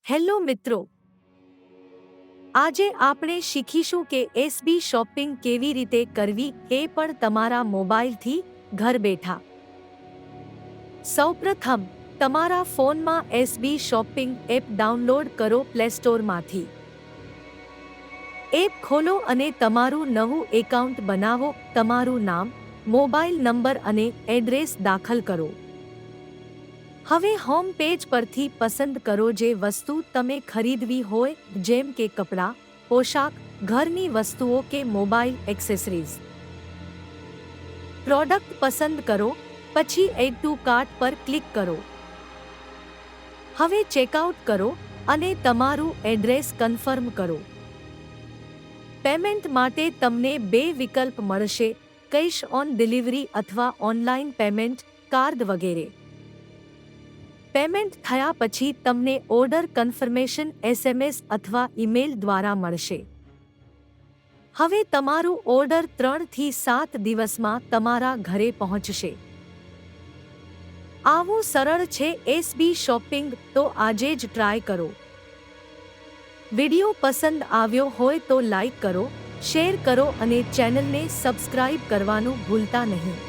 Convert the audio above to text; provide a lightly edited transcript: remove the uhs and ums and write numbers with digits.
Hello મિત્રો, આજે આપણે શીખીશું કે એસબી શોપિંગ કેવી રીતે કરવી એ પણ તમારા મોબાઈલથી ઘર બેઠા। સૌપ્રથમ તમારા ફોનમાં એસબી શોપિંગ એપ ડાઉનલોડ કરો પ્લે સ્ટોરમાંથી। એપ ખોલો અને તમારું નવું એકાઉન્ટ બનાવો। તમારું નામ, મોબાઈલ નંબર અને એડ્રેસ દાખલ કરો। હવે હોમ પેજ પરથી પસંદ કરો જે વસ્તુ તમે ખરીદવી હોય, જેમ કે કપડાં, પોશાક, ઘરની વસ્તુઓ કે મોબાઈલ એક્સેસરીઝ। પ્રોડક્ટ પસંદ કરો, પછી એડ ટુ કાર્ટ પર ક્લિક કરો। હવે ચેકઆઉટ કરો અને તમારું એડ્રેસ કન્ફર્મ કરો। પેમેન્ટ માટે તમને બે વિકલ્પ મળશે, કેશ ઓન ડિલિવરી અથવા ઓનલાઈન પેમેન્ટ કાર્ડ વગેરે। પેમેન્ટ થયા પછી તમને ઓર્ડર કન્ફર્મેશન એસએમએસ અથવા ઈમેલ દ્વારા મળશે। હવે તમારું ઓર્ડર 3 થી 7 દિવસમાં તમારા ઘરે પહોંચશે। આવું સરળ છે એસબી શોપિંગ, તો આજે જ ટ્રાય કરો। વિડિયો પસંદ આવ્યો હોય તો લાઈક કરો, શેર કરો અને ચેનલને સબસ્ક્રાઇબ કરવાનું ભૂલતા નહીં।